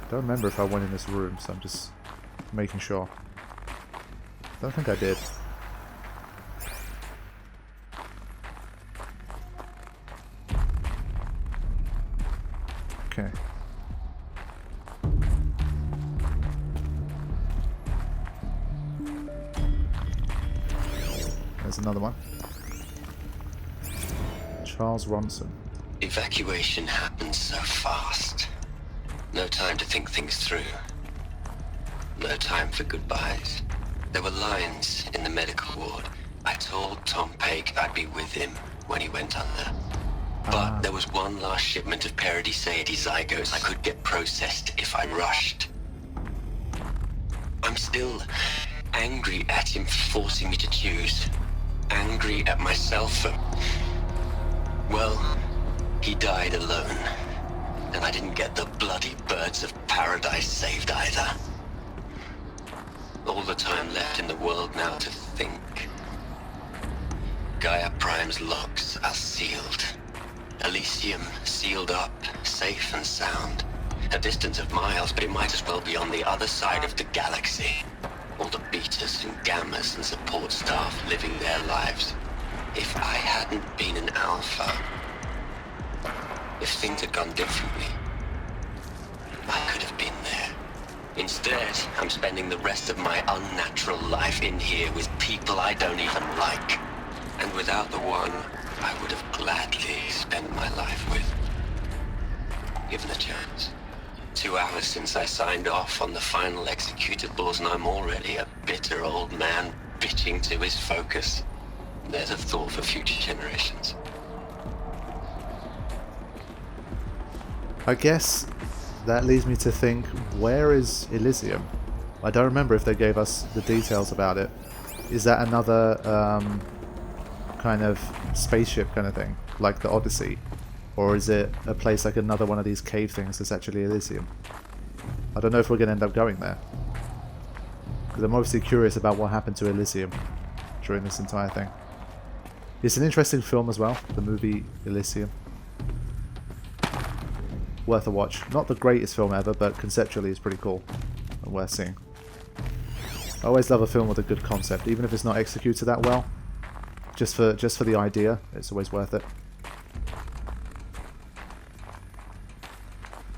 Don't remember if I went in this room, so I'm just making sure. Don't think I did. Okay. There's another one. Charles Ronson. Evacuation happened so fast. No time to think things through. No time for goodbyes. There were lines in the medical ward. I told Tom Pake I'd be with him when he went under. But there was one last shipment of Paradiseidae zygotes I could get processed if I rushed. I'm still angry at him for forcing me to choose. Angry at myself for... Well, he died alone. And I didn't get the bloody birds of paradise saved either. All the time left in the world now to think. Gaia Prime's locks are sealed. Elysium sealed up, safe and sound. A distance of miles, but it might as well be on the other side of the galaxy. All the betas and gammas and support staff living their lives. If I hadn't been an alpha, if things had gone differently, I could have been there. Instead, I'm spending the rest of my unnatural life in here with people I don't even like. And without the one I would have gladly spent my life with. Given a chance. 2 hours since I signed off on the final executables and I'm already a bitter old man bitching to his focus. There's a thought for future generations. I guess that leads me to think, where is Elysium? I don't remember if they gave us the details about it. Is that another kind of spaceship kind of thing, like the Odyssey? Or is it a place like another one of these cave things that's actually Elysium? I don't know if we're going to end up going there. Because I'm obviously curious about what happened to Elysium during this entire thing. It's an interesting film as well, the movie Elysium. Worth a watch. Not the greatest film ever, but conceptually it's pretty cool and worth seeing. I always love a film with a good concept, even if it's not executed that well. Just for the idea, it's always worth it.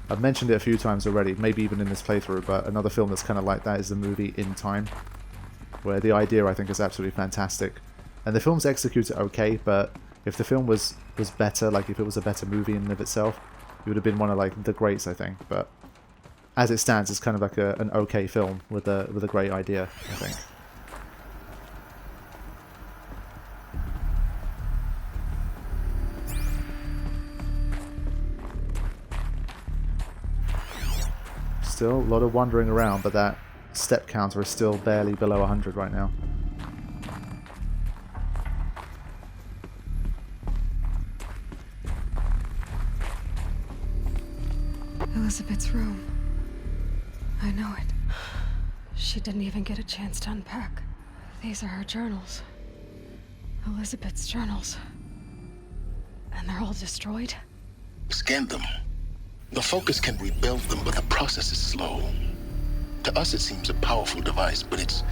I've mentioned it a few times already, maybe even in this playthrough, but another film that's kind of like that is the movie In Time, where the idea I think is absolutely fantastic. And the film's executed okay, but if the film was better, like if it was a better movie in and of itself, it would have been one of like the greats, I think. But as it stands, it's kind of like an okay film with a great idea, I think. Still a lot of wandering around, but that step counter is still barely below 100 right now. Elizabet's room. I know it. She didn't even get a chance to unpack. These are her journals. Elizabet's journals. And they're all destroyed? Scan them. The Focus can rebuild them, but the process is slow. To us it seems a powerful device, but its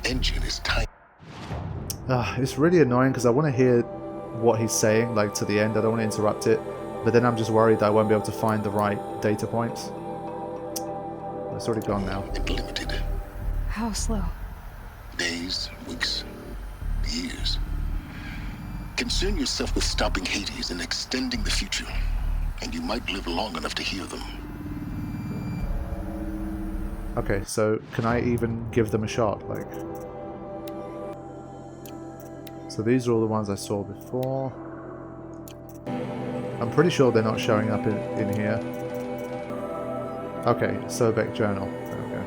engine is tiny. It's really annoying because I want to hear what he's saying, like to the end. I don't want to interrupt it, but then I'm just worried that I won't be able to find the right data points. It's already gone now. Limited. How slow? Days, weeks, years. Concern yourself with stopping Hades and extending the future, and you might live long enough to hear them. Okay, so can I even give them a shot? Like, so these are all the ones I saw before. I'm pretty sure they're not showing up in here. Okay, Sobek journal. There we go.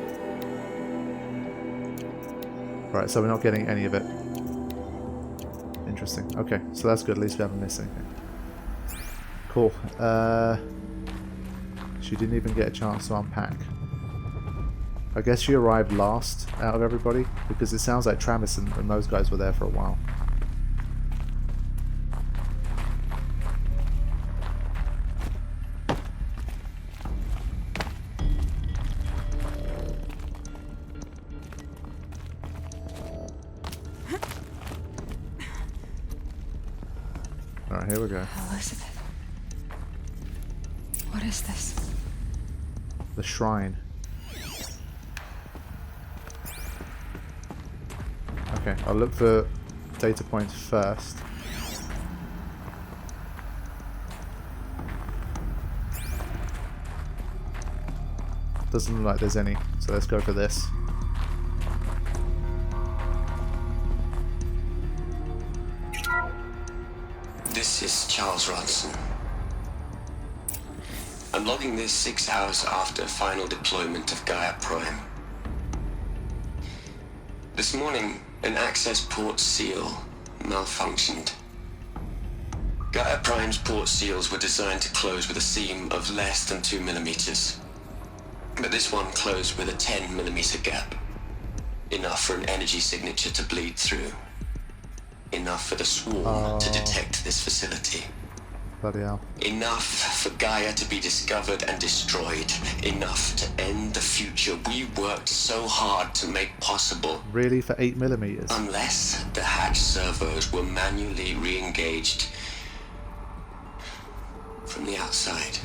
Right, so we're not getting any of it. Interesting. Okay, so that's good. At least we haven't missed anything. Cool. She didn't even get a chance to unpack. I guess she arrived last out of everybody, because it sounds like Travis and those guys were there for a while. Alright, here we go. Elizabeth. What is this? The shrine. Okay, I'll look for data points first. Doesn't look like there's any, so let's go for this. This is Charles Ronson. I'm logging this 6 hours after final deployment of Gaia Prime. This morning, an access port seal malfunctioned. Gaia Prime's port seals were designed to close with a seam of less than 2 millimeters. But this one closed with a 10 millimeter gap. Enough for an energy signature to bleed through. Enough for the swarm to detect this facility. Bloody hell. Enough for Gaia to be discovered and destroyed. Enough to end the future we worked so hard to make possible. Really, for 8 millimeters? Unless the hatch servos were manually re-engaged from the outside.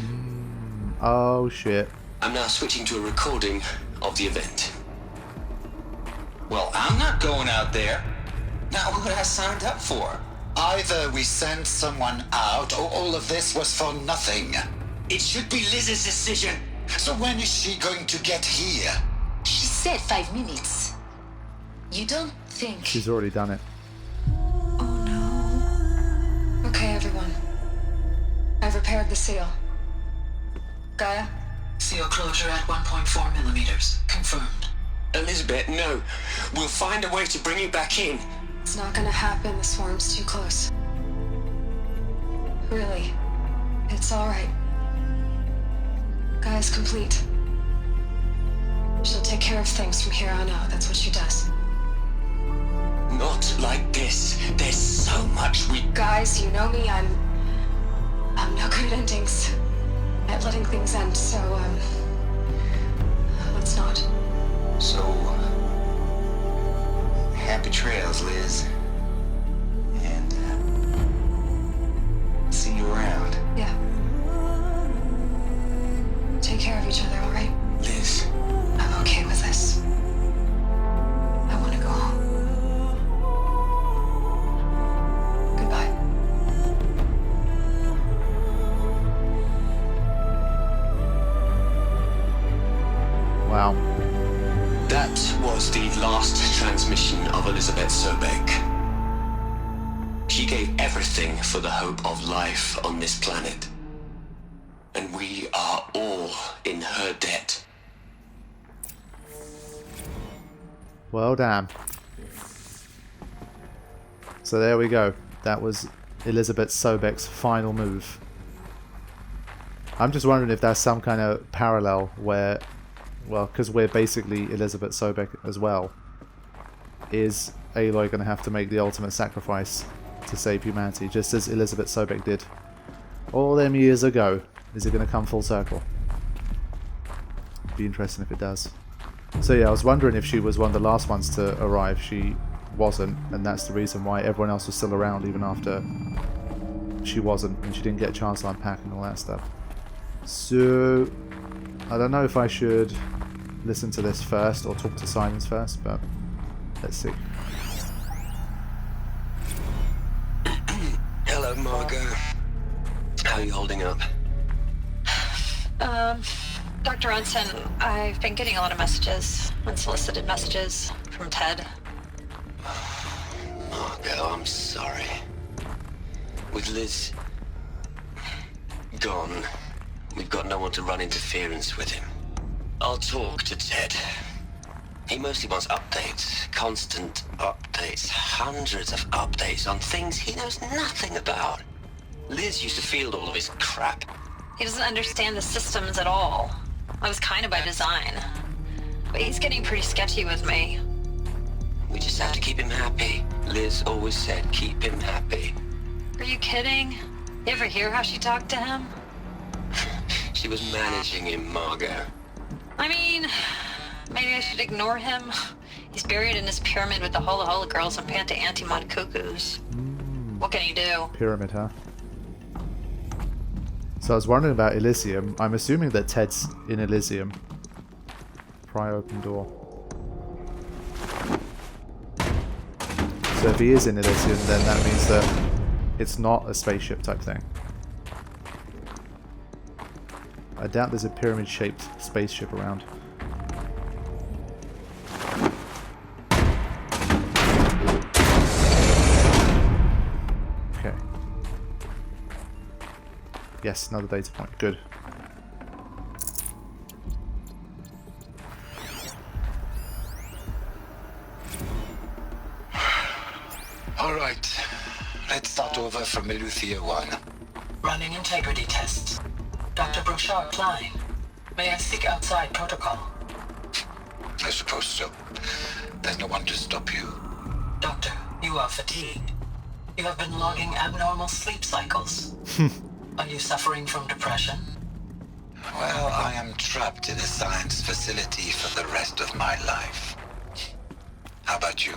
Oh shit. I'm now switching to a recording of the event. Well, I'm not going out there. Not what I signed up for. Either we sent someone out, or all of this was for nothing. It should be Liz's decision. So when is she going to get here? She said 5 minutes. You don't think... She's already done it. Oh no. Okay, everyone. I've repaired the seal. Gaia? Seal closure at 1.4 millimeters. Confirmed. Elizabeth, no. We'll find a way to bring you back in. It's not gonna happen. The swarm's too close. Really. It's alright. Gaia's complete. She'll take care of things from here on out. That's what she does. Not like this. There's so much we... Guys, you know me. I'm no good at endings. At letting things end, so, let's not. So, happy trails, Liz. And, see you around. Yeah. Take care of each other, alright? Liz. I'm okay with this. I want to go home. Goodbye. Wow. That was the last transmission of Elizabet Sobeck. She gave everything for the hope of life on this planet. And we are all in her debt. Well, damn. So there we go. That was Elizabet Sobeck's final move. I'm just wondering if that's some kind of parallel where, well, because we're basically Elizabet Sobeck as well, is Aloy going to have to make the ultimate sacrifice to save humanity, just as Elizabet Sobeck did all them years ago? Is it going to come full circle? Be interesting if it does. So yeah, I was wondering if she was one of the last ones to arrive. She wasn't, and that's the reason why everyone else was still around even after she wasn't, and she didn't get a chance to unpack and all that stuff. So I don't know if I should listen to this first or talk to Simons first, but let's see. Hello, Margot. How are you holding up? Dr. Unson, I've been getting a lot of messages, unsolicited messages from Ted. Margot, I'm sorry. With Liz gone, we've got no one to run interference with him. I'll talk to Ted. He mostly wants updates, constant updates, hundreds of updates on things he knows nothing about. Liz used to field all of his crap. He doesn't understand the systems at all. I was kind of by design. But he's getting pretty sketchy with me. We just have to keep him happy. Liz always said keep him happy. Are you kidding? You ever hear how she talked to him? She was managing him, Margot. I mean, maybe I should ignore him. He's buried in his pyramid with the Hola Hola girls and Panta Anti-Mod Cuckoos. What can he do? Pyramid, huh? So I was wondering about Elysium. I'm assuming that Ted's in Elysium. Pry open door. So if he is in Elysium, then that means that it's not a spaceship type thing. I doubt there's a pyramid-shaped spaceship around. Okay. Yes, another data point. Good. All right. Let's start over from Eleuthia 1. Running integrity tests. Dr. Brochard Klein, may I speak outside protocol? I suppose so. There's no one to stop you. Doctor, you are fatigued. You have been logging abnormal sleep cycles. Are you suffering from depression? Well, I am trapped in a science facility for the rest of my life. How about you?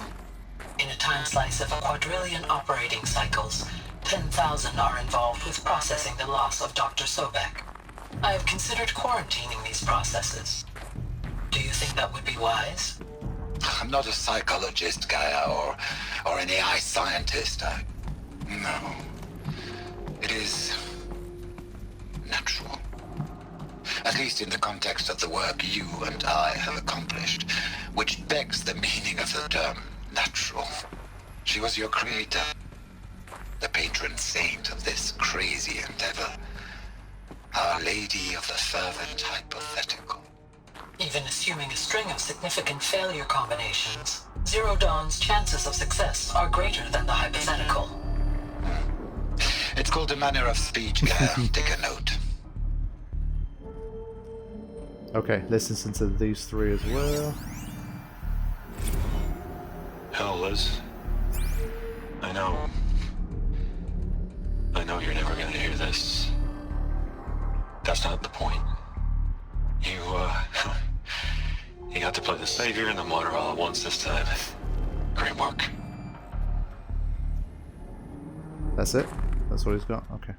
In a time slice of 1,250,000,000 operating cycles, 10,000 are involved with processing the loss of Dr. Sobek. I have considered quarantining these processes. Do you think that would be wise? I'm not a psychologist, Gaia, or an AI scientist. No. It is natural. At least in the context of the work you and I have accomplished, which begs the meaning of the term natural. She was your creator, the patron saint of this crazy endeavor. Our Lady of the Fervent Hypothetical. Even assuming a string of significant failure combinations, Zero Dawn's chances of success are greater than the hypothetical. It's called a manner of speech, Gaia. Take a note. Okay, let's listen to these three as well. Hell, Liz. I know you're never gonna hear this. That's not the point. You got to play the savior and the martyr all at once this time. Great work. That's it? That's what he's got? Okay.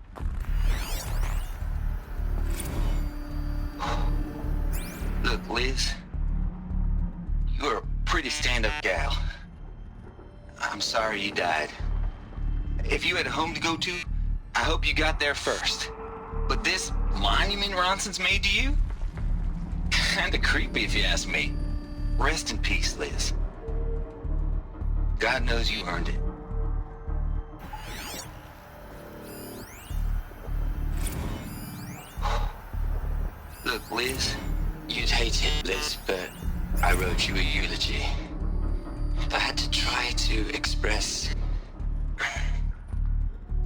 Look, Liz. You're a pretty stand-up gal. I'm sorry you died. If you had a home to go to, I hope you got there first. But this monument Ronson's made to you? Kinda creepy if you ask me. Rest in peace, Liz. God knows you earned it. Look, Liz, you'd hate it, Liz, but I wrote you a eulogy. I had to try to express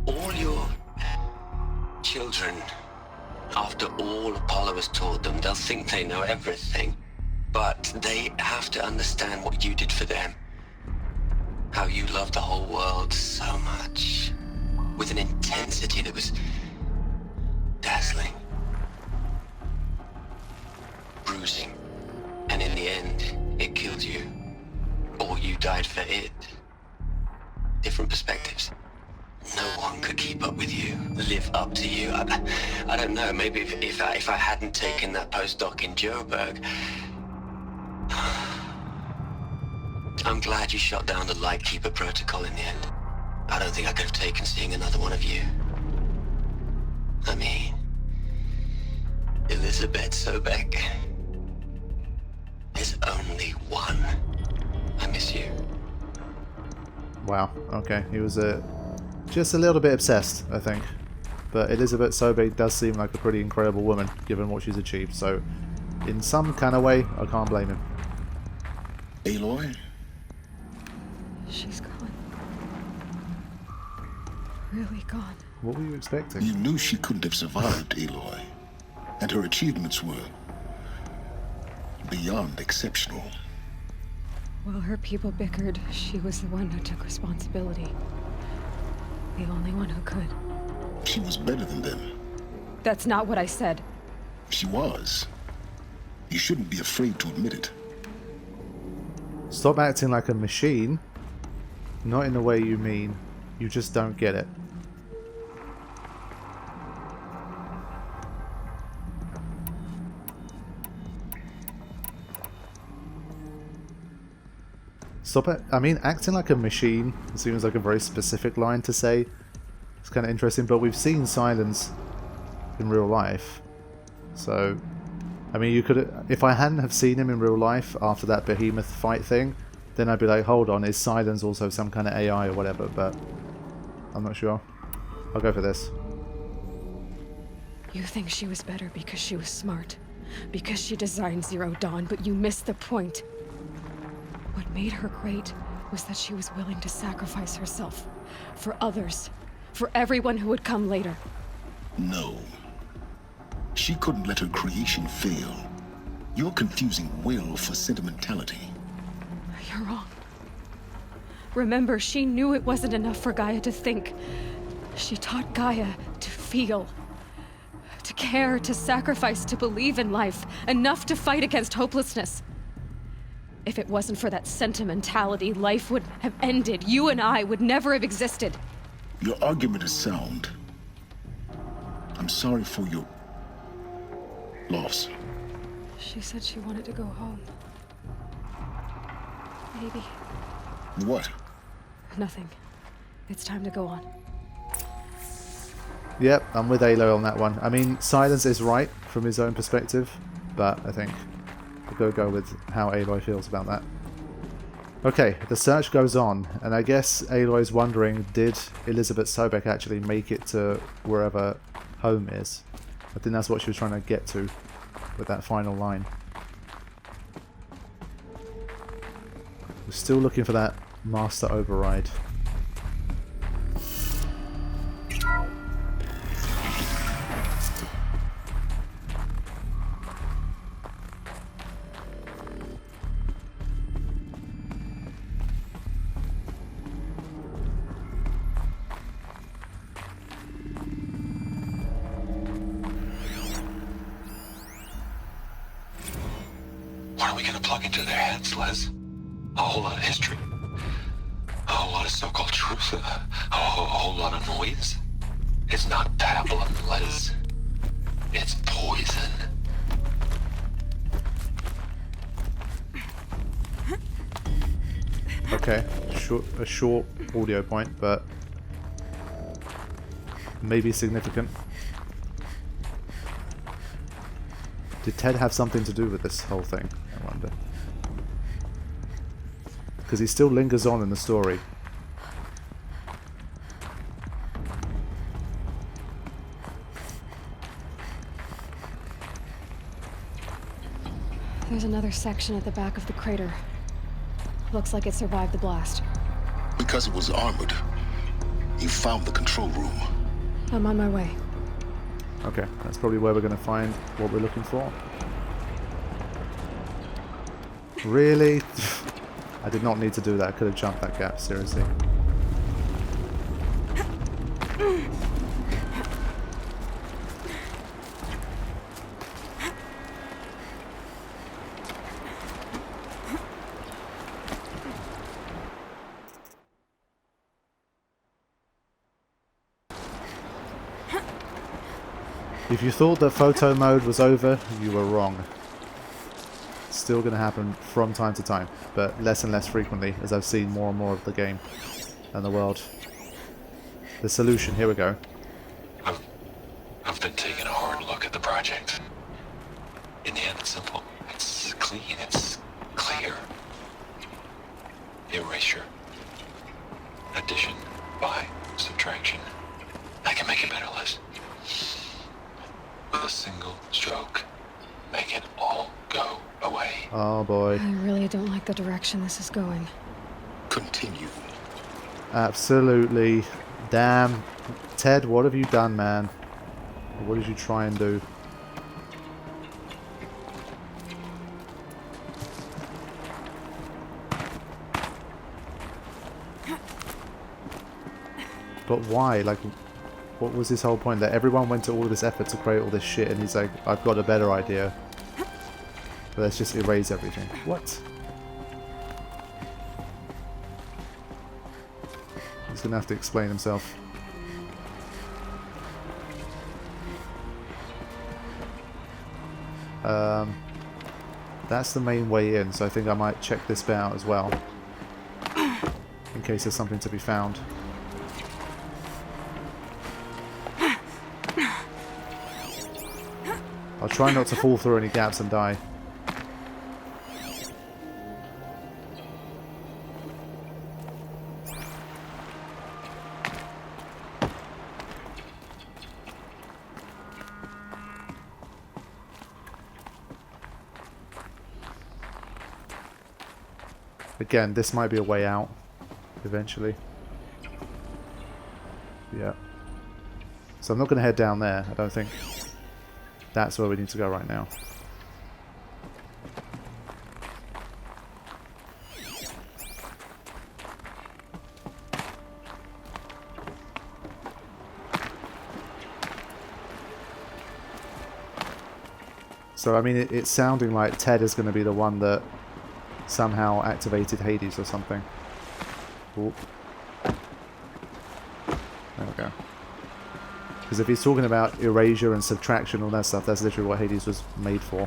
all your children. After all Apollo has taught them, they'll think they know everything. But they have to understand what you did for them. How you loved the whole world so much. With an intensity that was dazzling. Bruising. And in the end, it killed you. Or you died for it. Different perspectives. No one could keep up with you, live up to you. I don't know, maybe if I hadn't taken that postdoc in Joburg. I'm glad you shot down the Lightkeeper protocol in the end. I don't think I could have taken seeing another one of you. I mean, Elizabet Sobeck. There's only one. I miss you. Wow, okay. He was just a little bit obsessed, I think. But Elizabet Sobeck does seem like a pretty incredible woman, given what she's achieved. So, in some kind of way, I can't blame him. Aloy? She's gone. Really gone. What were you expecting? You knew she couldn't have survived, Aloy. And her achievements were beyond exceptional. While her people bickered, she was the one who took responsibility. The only one who could. She was better than them. That's not what I said. She was. You shouldn't be afraid to admit it. Stop acting like a machine. Not in the way you mean. You just don't get it. Sobek, I mean, acting like a machine seems like a very specific line to say. It's kind of interesting, but we've seen Silence in real life. So, I mean, you could, if I hadn't have seen him in real life after that behemoth fight thing, then I'd be like, hold on, is Silence also some kind of AI or whatever, but I'm not sure. I'll go for this. You think she was better because she was smart, because she designed Zero Dawn, but you missed the point. What made her great was that she was willing to sacrifice herself for others, for everyone who would come later. No. She couldn't let her creation fail. You're confusing will for sentimentality. You're wrong. Remember, she knew it wasn't enough for Gaia to think. She taught Gaia to feel. To care, to sacrifice, to believe in life. Enough to fight against hopelessness. If it wasn't for that sentimentality, life would have ended. You and I would never have existed. Your argument is sound. I'm sorry for your loss. She said she wanted to go home. Maybe. What? Nothing. It's time to go on. Yep, I'm with Aloy on that one. I mean, Silence is right from his own perspective, but I think we'll go with how Aloy feels about that. Okay, the search goes on, and I guess Aloy's wondering, did Elizabet Sobeck actually make it to wherever home is? I think that's what she was trying to get to with that final line. We're still looking for that master override. What are we gonna plug into their heads, Les? A whole lot of history. A whole lot of so-called truth. A whole lot of noise. It's not pablum, Les. It's poison. Okay, a short audio point, but maybe significant. Did Ted have something to do with this whole thing, I wonder? Because he still lingers on in the story. There's another section at the back of the crater. Looks like it survived the blast. Because it was armored, you found the control room. I'm on my way. Okay, that's probably where we're going to find what we're looking for. Really? I did not need to do that. I could have jumped that gap, seriously. If you thought that photo mode was over, you were wrong. It's still going to happen from time to time, but less and less frequently as I've seen more and more of the game and the world. The solution, here we go. I've been taking a hard look at the project. In the end, it's simple. It's clean. It's clear. Erasure. Addition. By. Subtraction. I can make it better, Liz. With a single stroke, make it all go away. Oh boy. I really don't like the direction this is going. Continue. Absolutely. Damn. Ted, what have you done, man? What did you try and do? But why? Like, what was his whole point? That everyone went to all of this effort to create all this shit and he's like, I've got a better idea. But let's just erase everything. What? He's gonna have to explain himself. That's the main way in, so I think I might check this bit out as well. case there's something to be found. I'll try not to fall through any gaps and die. Again, this might be a way out eventually. Yeah. So I'm not going to head down there, I don't think. That's where we need to go right now. So, I mean, it's sounding like Ted is going to be the one that somehow activated Hades or something. Ooh. There we go. Because if he's talking about erasure and subtraction, all that stuff, that's literally what Hades was made for.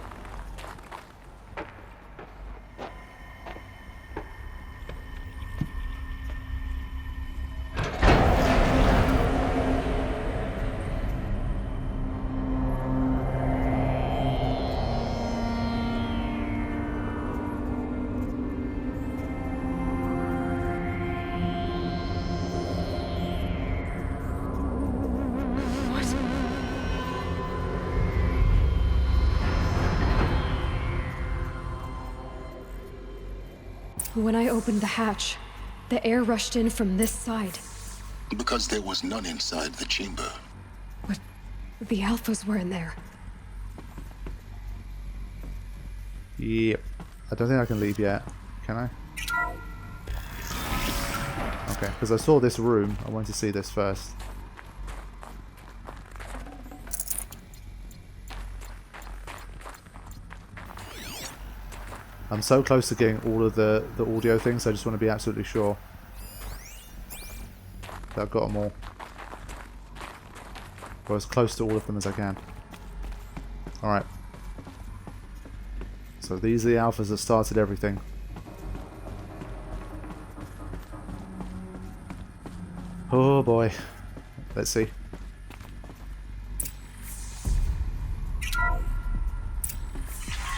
When I opened the hatch, the air rushed in from this side. Because there was none inside the chamber. But the alphas were in there. Yep. I don't think I can leave yet. Can I? Okay, because I saw this room. I wanted to see this first. I'm so close to getting all of the audio things, I just want to be absolutely sure that I've got them all. Or as close to all of them as I can. Alright. So these are the alphas that started everything. Oh boy. Let's see.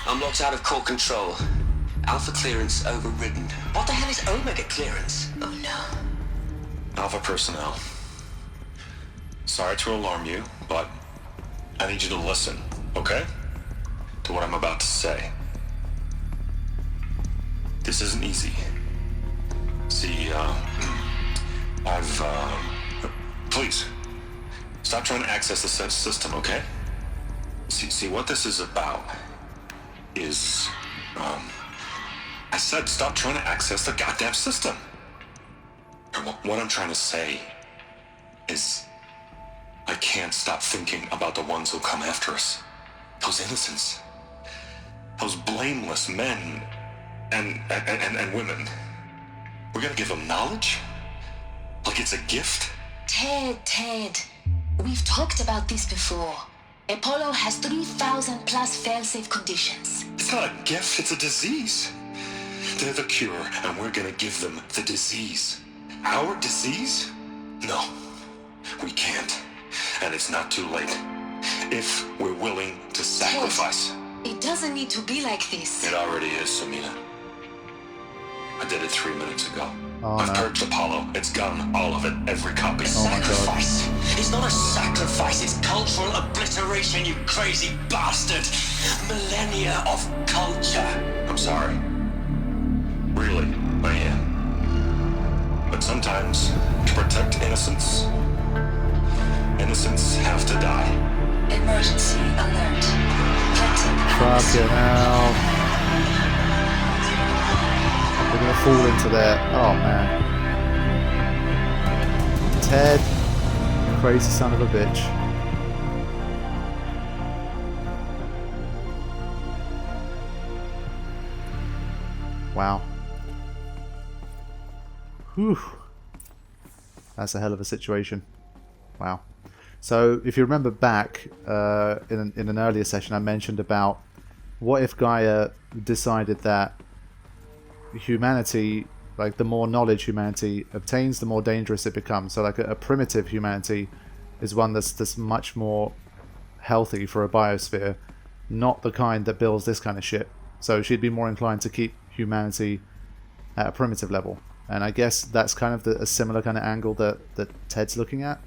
Unlocked out of core control. Alpha clearance overridden. What the hell is Omega clearance? Oh no. Alpha personnel. Sorry to alarm you, but I need you to listen, okay? To what I'm about to say. This isn't easy. See, please, stop trying to access the system, okay? See, what this is about is, I said stop trying to access the goddamn system. What I'm trying to say is I can't stop thinking about the ones who'll come after us. Those innocents. Those blameless men and women. We're gonna give them knowledge? Like it's a gift? Ted. We've talked about this before. Apollo has 3,000 plus fail-safe conditions. It's not a gift, it's a disease. They're the cure, and we're gonna give them the disease. Our disease? No, we can't. And it's not too late. If we're willing to sacrifice. Ted, it doesn't need to be like this. It already is, Samina. I did it 3 minutes ago. Oh, I've no. purged Apollo. It's gone. All of it. Every copy. Oh my God. Sacrifice. It's not a sacrifice, it's cultural obliteration, you crazy bastard. Millennia of culture. I'm sorry. Really, I am. But sometimes, to protect innocence, innocents have to die. Emergency alert. Fucking hell. We're gonna fall into there. Oh man. Ted, you crazy son of a bitch. Wow. Whew. That's a hell of a situation. Wow. So, if you remember back in an earlier session, I mentioned about what if Gaia decided that humanity Like, the more knowledge humanity obtains, the more dangerous it becomes. So, like, a primitive humanity is one that's much more healthy for a biosphere, not the kind that builds this kind of shit. So she'd be more inclined to keep humanity at a primitive level. And I guess that's kind of a similar kind of angle that Ted's looking at.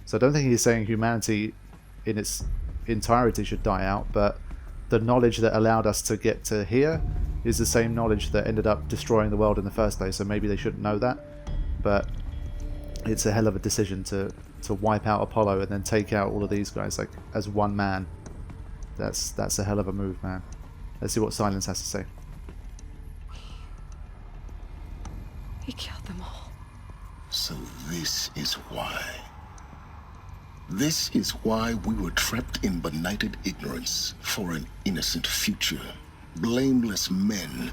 So I don't think he's saying humanity in its entirety should die out, but the knowledge that allowed us to get to here is the same knowledge that ended up destroying the world in the first place. So maybe they shouldn't know that, but it's a hell of a decision to wipe out Apollo and then take out all of these guys like as one man. That's a hell of a move, man. Let's see what Silence has to say. He killed them all. So this is why. This is why we were trapped in benighted ignorance for an innocent future. Blameless men.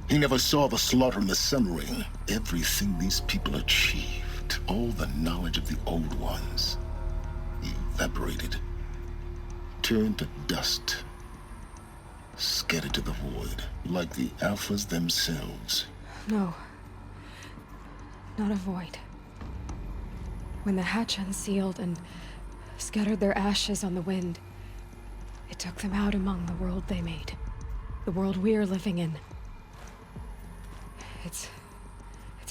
He never saw the slaughter in the Sun Ring. Everything these people achieved, all the knowledge of the old ones, evaporated, turned to dust, scattered to the void, like the Alphas themselves. No. Not a void. When the hatch unsealed and scattered their ashes on the wind, it took them out among the world they made. The world we're living in. It's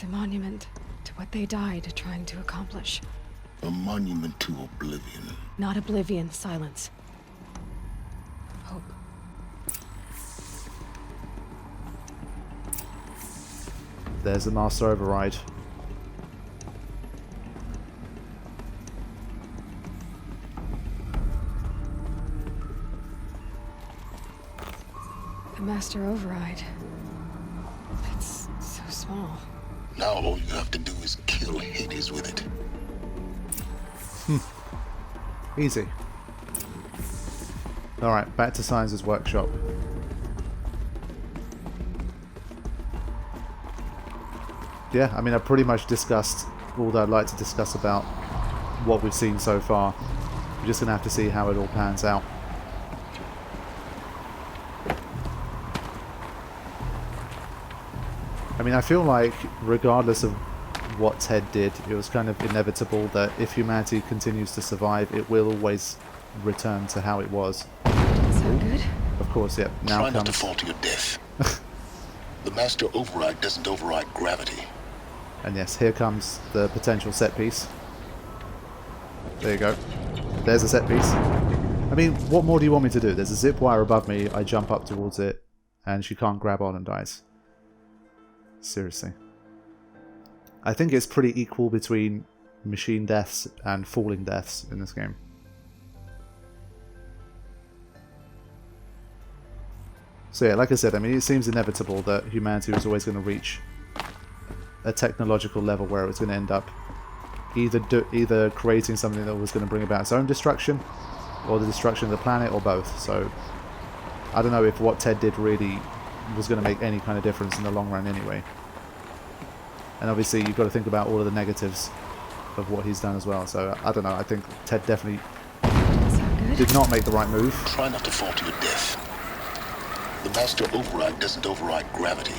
a monument to what they died trying to accomplish. A monument to oblivion. Not oblivion, Silence. Hope. There's the Master Override. The Master Override. It's so small. Now all you have to do is kill Hades with it. Easy. Alright, back to Science's workshop. Yeah, I mean, I've pretty much discussed all that I'd like to discuss about what we've seen so far. We're just going to have to see how it all pans out. I mean, I feel like, regardless of what Ted did, it was kind of inevitable that if humanity continues to survive, it will always return to how it was. Sound good? Of course, yeah. Now Try not comes... to fall to your death. The Master Override doesn't override gravity. And yes, here comes the potential set piece. There you go. There's a set piece. I mean, what more do you want me to do? There's a zip wire above me, I jump up towards it, and she can't grab on and dies. Seriously. I think it's pretty equal between machine deaths and falling deaths in this game. So yeah, like I said, I mean, it seems inevitable that humanity was always going to reach a technological level where it was going to end up either creating something that was going to bring about its own destruction, or the destruction of the planet, or both. So I don't know if what Ted did really was going to make any kind of difference in the long run anyway. And obviously you've got to think about all of the negatives of what he's done as well. So I don't know, I think Ted definitely did not make the right move. Try not to fall to your death. The Master Override doesn't override gravity.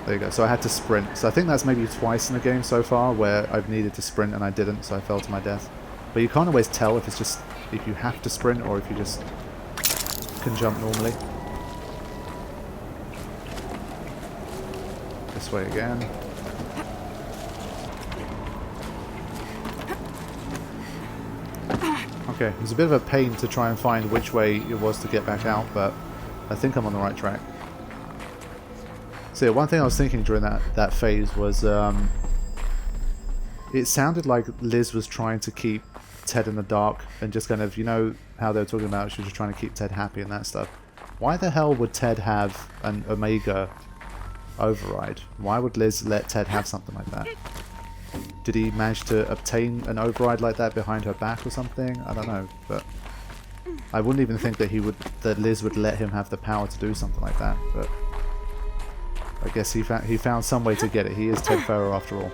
There you go. So I had to sprint. So I think that's maybe twice in the game so far where I've needed to sprint and I didn't, so I fell to my death. But you can't always tell if it's just if you have to sprint or if you just can jump normally. This way again. Okay, it was a bit of a pain to try and find which way it was to get back out, but I think I'm on the right track. So yeah, one thing I was thinking during that phase was it sounded like Liz was trying to keep Ted in the dark and just kind of, you know how they were talking about she was just trying to keep Ted happy and that stuff. Why the hell would Ted have an Omega override? Why would Liz let Ted have something like that? Did he manage to obtain an override like that behind her back or something? I don't know, but I wouldn't even think that Liz would let him have the power to do something like that. But I guess he found some way to get it. He is Ted Faro after all.